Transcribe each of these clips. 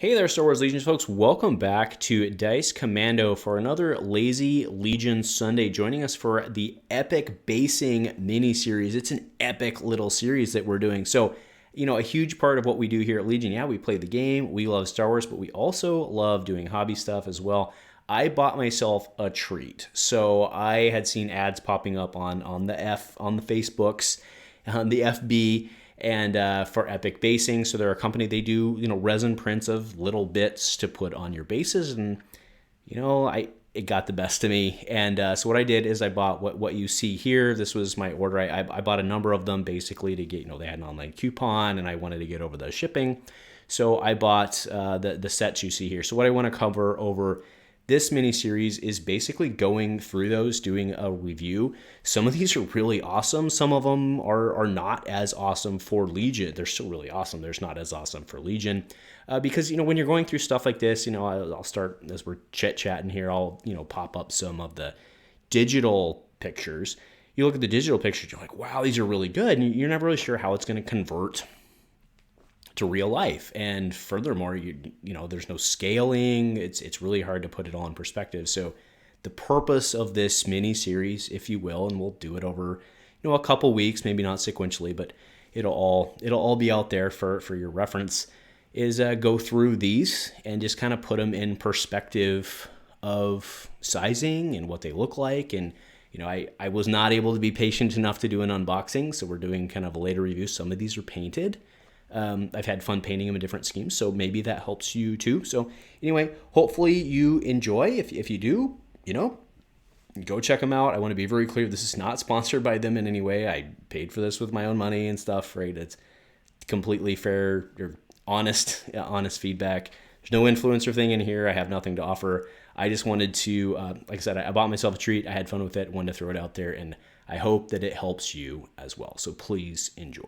Hey there, Star Wars Legions folks. Welcome back to Dice Commando for another Lazy Legion Sunday. Joining us for the epic basing mini-series. It's an epic little series that we're doing. So, you know, a huge part of what we do here at Legion, yeah, we play the game, we love Star Wars, but we also love doing hobby stuff as well. I bought myself a treat. So I had seen ads popping up on the Facebooks, on the FB, and for epic basing. So they're a company, they do, you know, resin prints of little bits to put on your bases, and you know, it got the best of me. And so what I did is I bought what you see here. This was my order. I bought a number of them basically to get, you know, they had an online coupon and I wanted to get over the shipping, so I bought the sets you see here. So what I want to cover over this mini-series is basically going through those, doing a review. Some of these are really awesome. Some of them are not as awesome for Legion. They're still really awesome. They're not as awesome for Legion. Because, you know, when you're going through stuff like this, you know, I'll start, as we're chit-chatting here, I'll, you know, pop up some of the digital pictures. You look at the digital pictures, you're like, wow, these are really good. And you're never really sure how it's going to convert to real life. And furthermore, you know, there's no scaling. It's really hard to put it all in perspective. So the purpose of this mini series, if you will, and we'll do it over, you know, a couple weeks, maybe not sequentially, but it'll all be out there for your reference, is go through these and just kind of put them in perspective of sizing and what they look like. And you know, I was not able to be patient enough to do an unboxing, so we're doing kind of a later review. Some of these are painted. I've had fun painting them in different schemes, so maybe that helps you too. So anyway, hopefully you enjoy. If you do, you know, go check them out. I want to be very clear, this is not sponsored by them in any way. I paid for this with my own money and stuff, right? It's completely fair or honest feedback. There's no influencer thing in here. I have nothing to offer. I just wanted to, like I said, I bought myself a treat. I had fun with it, wanted to throw it out there, and I hope that it helps you as well. So please enjoy.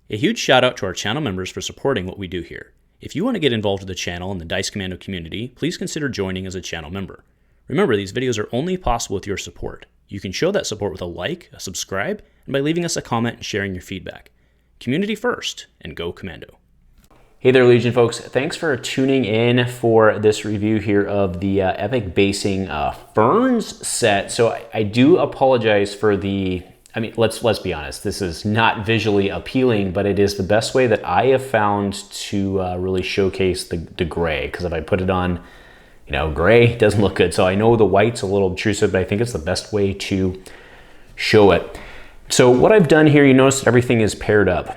A huge shout out to our channel members for supporting what we do here. If you want to get involved with the channel and the Dice Commando community, please consider joining as a channel member. Remember, these videos are only possible with your support. You can show that support with a like, a subscribe, and by leaving us a comment and sharing your feedback. Community first, and go Commando. Hey there, Legion folks. Thanks for tuning in for this review here of the epic basing Ferns set. So I do apologize for the, I mean, let's be honest, this is not visually appealing, but it is the best way that I have found to really showcase the gray, because if I put it on, you know, gray, it doesn't look good. So I know the white's a little obtrusive, but I think it's the best way to show it. So what I've done here, you notice that everything is paired up.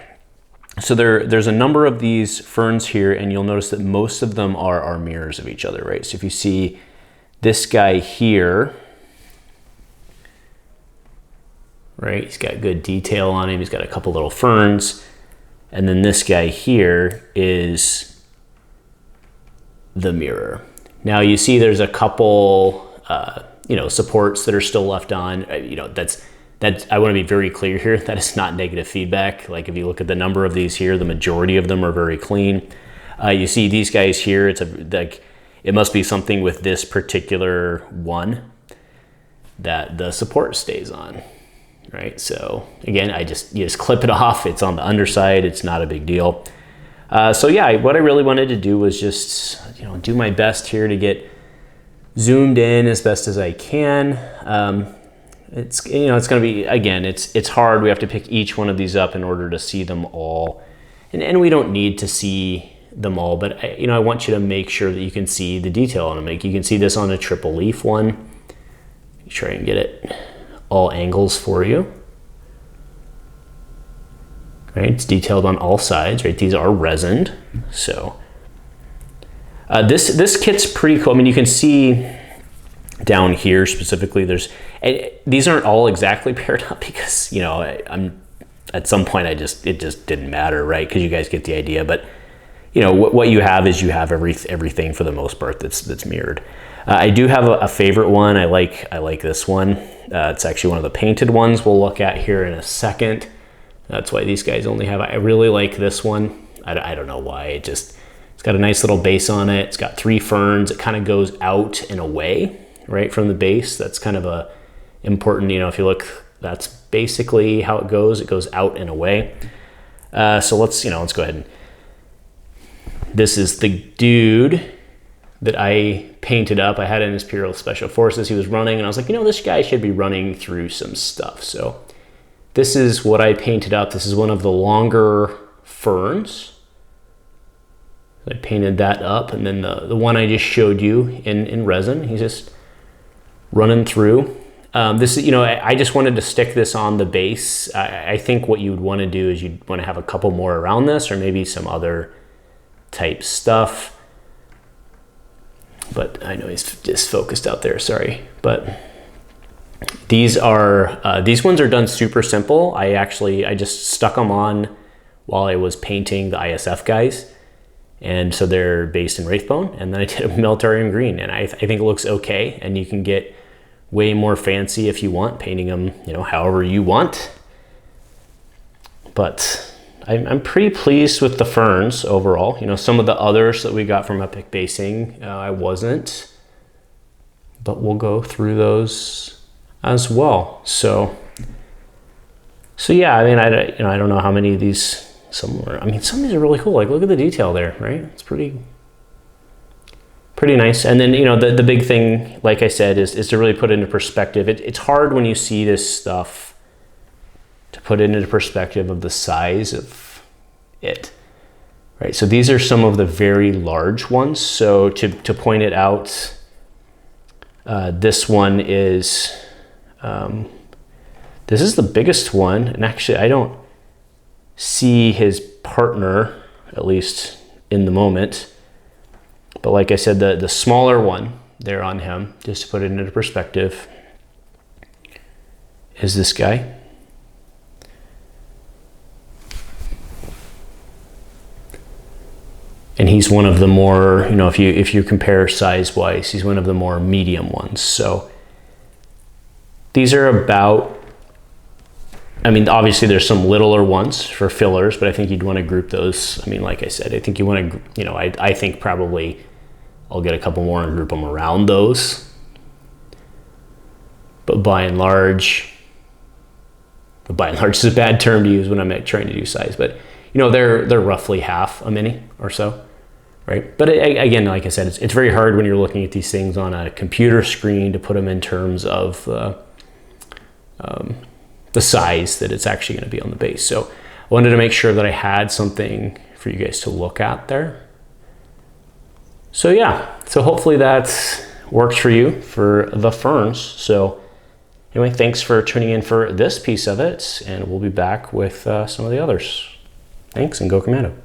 So there's a number of these ferns here, and you'll notice that most of them are mirrors of each other, right? So if you see this guy here, right, he's got good detail on him. He's got a couple little ferns. And then this guy here is the mirror. Now you see there's a couple, you know, supports that are still left on. You know, that's I want to be very clear here. That is not negative feedback. Like if you look at the number of these here, the majority of them are very clean. You see these guys here. It's like it must be something with this particular one that the support stays on. Right, so again, you just clip it off. It's on the underside. It's not a big deal. So yeah, what I really wanted to do was just, you know, do my best here to get zoomed in as best as I can. It's, you know, it's going to be, again, it's hard. We have to pick each one of these up in order to see them all, and we don't need to see them all. But you know, I want you to make sure that you can see the detail on them. Like you can see this on a triple leaf one. Try and get it all angles for you. Right, it's detailed on all sides, right? These are resined. So this kit's pretty cool. I mean, you can see down here specifically, these aren't all exactly paired up because, you know, I'm at some point it just didn't matter, right? Because you guys get the idea. But you know, what you have is you have everything for the most part that's mirrored. I do have a favorite one. I like this one. It's actually one of the painted ones we'll look at here in a second. That's why these guys only have, I really like this one. I don't know why, it's got a nice little base on it. It's got 3 ferns. It kind of goes out and away, right, from the base. That's kind of a important, if you look, that's basically how it goes. It goes out and away. So let's go ahead and, this is the dude that I painted up. I had in his Imperial Special Forces. He was running, and I was like, this guy should be running through some stuff. So this is what I painted up. This is one of the longer ferns. I painted that up, and then the one I just showed you in resin, he's just running through. This is, I just wanted to stick this on the base. I think what you would want to do is you'd want to have a couple more around this, or maybe some other type stuff. But I know he's just focused out there, sorry. But these ones are done super simple. I just stuck them on while I was painting the ISF guys. And so they're based in Wraithbone, and then I did a Militarium green, and I think it looks okay, and you can get way more fancy if you want, painting them, however you want. But I'm pretty pleased with the ferns overall. Some of the others that we got from Epic Basing, I wasn't, but we'll go through those as well. So yeah, I don't know how many of these. Some of these are really cool. Like, look at the detail there, right? It's pretty nice. And then, the big thing, like I said, is to really put it into perspective. It's hard when you see this stuff to put it into perspective of the size of it, right? So these are some of the very large ones. So to point it out, this one is, this is the biggest one. And actually, I don't see his partner, at least in the moment. But like I said, the smaller one there on him, just to put it into perspective, is this guy. And he's one of the more, if you compare size-wise, he's one of the more medium ones. So these are about, obviously there's some littler ones for fillers, but I think you'd want to group those. Like I said, I think you want to, I think probably I'll get a couple more and group them around those. But by and large is a bad term to use when I'm trying to do size, but they're roughly half a mini or so, right? But again, like I said, it's very hard when you're looking at these things on a computer screen to put them in terms of the size that it's actually going to be on the base. So I wanted to make sure that I had something for you guys to look at there. So yeah, so hopefully that works for you for the ferns. So anyway, thanks for tuning in for this piece of it, and we'll be back with some of the others. Thanks, and go Commando.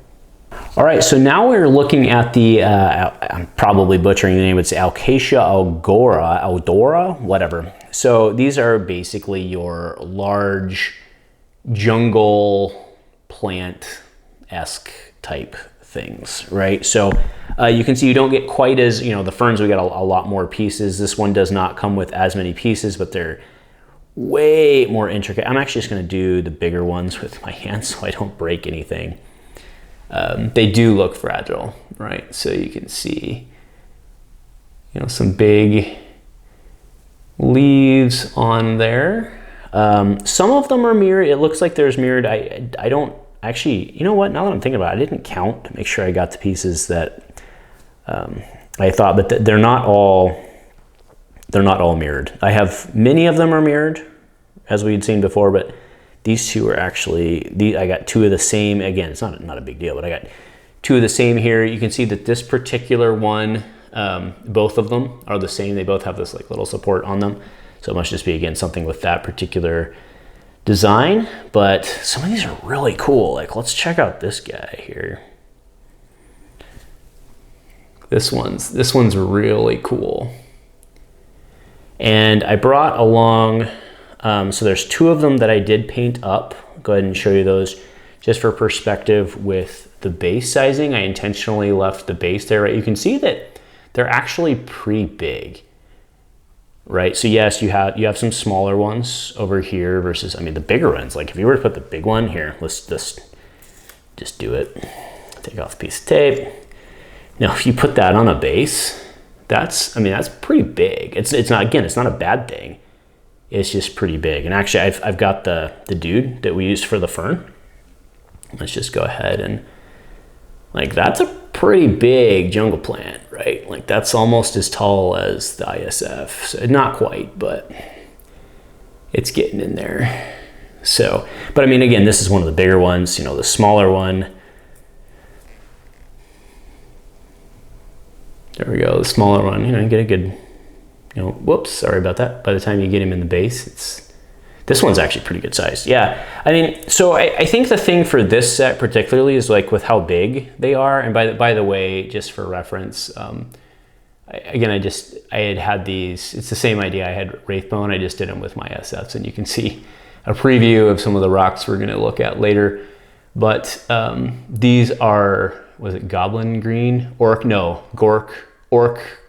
All right, so now we're looking at the, I'm probably butchering the name, it's Alocasia Odora, whatever. So these are basically your large jungle plant-esque type things, right? So you can see you don't get quite as, the ferns, we got a lot more pieces. This one does not come with as many pieces, but they're way more intricate. I'm actually just gonna do the bigger ones with my hands so I don't break anything. They do look fragile, right? So you can see, some big leaves on there. Some of them are mirrored. It looks like there's mirrored. I don't actually, you know what? Now that I'm thinking about it, I didn't count to make sure I got the pieces that I thought, but they're not all mirrored. I have many of them are mirrored, as we had seen before, but these two are actually, I got two of the same. Again, it's not a big deal, but I got two of the same here. You can see that this particular one, both of them are the same. They both have this like little support on them. So it must just be, again, something with that particular design. But some of these are really cool. Like, let's check out this guy here. This one's really cool. And I brought along, so there's two of them that I did paint up. Go ahead and show you those just for perspective with the base sizing. I intentionally left the base there, right? You can see that they're actually pretty big. right? So yes, you have some smaller ones over here versus, I mean, the bigger ones. Like if you were to put the big one here, let's just do it. Take off a piece of tape. Now, if you put that on a base, that's pretty big. It's not, again, it's not a bad thing. It's just pretty big. And actually, I've got the dude that we used for the Fern. Let's just go ahead and, like, that's a pretty big jungle plant, right? Like that's almost as tall as the ISF. So not quite, but it's getting in there. So, but I mean, again, this is one of the bigger ones, you know, the smaller one. There we go, the smaller one, you know, you get a good, you know, whoops, sorry about that. By the time you get him in the base, this one's actually pretty good size. Yeah, I mean, so I think the thing for this set particularly is like with how big they are. And by the way, just for reference, I had these, it's the same idea. I had Wraithbone, I just did them with my SFs, and you can see a preview of some of the rocks we're gonna look at later. But these are, was it Goblin Green? Gork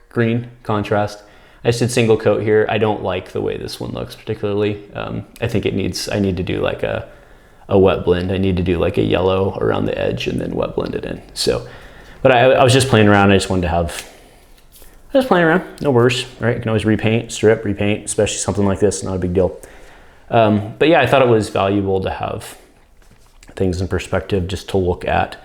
Green contrast. I just did single coat here. I don't like the way this one looks particularly. I think I need to do like a wet blend. I need to do like a yellow around the edge and then wet blend it in. So, but I was just playing around. I just playing around, no worries, right? You can always repaint, strip, repaint, especially something like this, not a big deal. But yeah, I thought it was valuable to have things in perspective just to look at.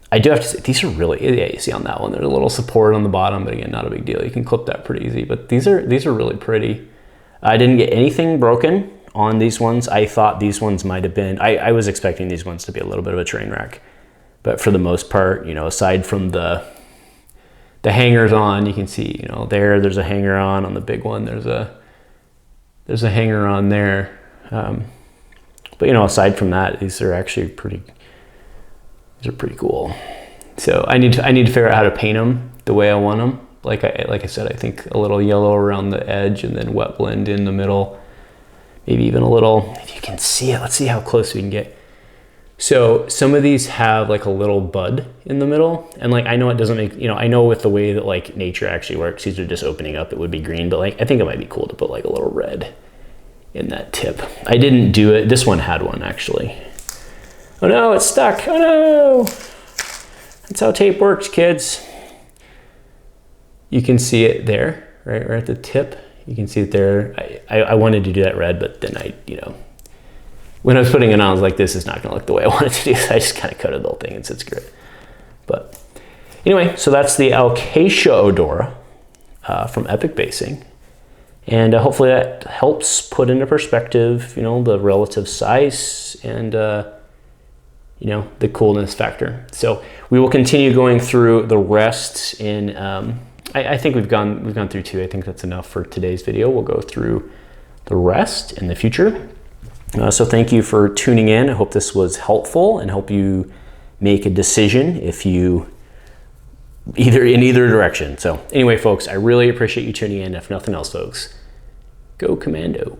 I do have to say, these are really, yeah, you see on that one, there's a little support on the bottom, but again, not a big deal. You can clip that pretty easy, but these are really pretty. I didn't get anything broken on these ones. I thought these ones might have been, I was expecting these ones to be a little bit of a train wreck, but for the most part, you know, aside from the hangers on, you can see, you know, there's a hanger on the big one, there's a hanger on there. But you know, aside from that, these are actually pretty cool. So I need to figure out how to paint them the way I want them. Like I said, I think a little yellow around the edge and then wet blend in the middle. Maybe even a little, if you can see it, let's see how close we can get. So some of these have like a little bud in the middle. And like, I know it doesn't make, you know, I know with the way that like nature actually works, these are just opening up, it would be green, but like, I think it might be cool to put like a little red in that tip. I didn't do it. This one had one actually. Oh no, it's stuck. Oh no. That's how tape works, kids. You can see it there, right at the tip. You can see it there. I wanted to do that red, but then when I was putting it on, I was like, this is not gonna look the way I want it to do. So I just kind of coated the whole thing and sits great. But anyway, so that's the Alocasia Odora from Epic Basing. And hopefully that helps put into perspective, you know, the relative size and, you know, the coolness factor. So we will continue going through the rest in, I think we've gone through two. I think that's enough for today's video. We'll go through the rest in the future. So thank you for tuning in. I hope this was helpful and help you make a decision if you in either direction. So anyway, folks, I really appreciate you tuning in. If nothing else, folks, go Commando.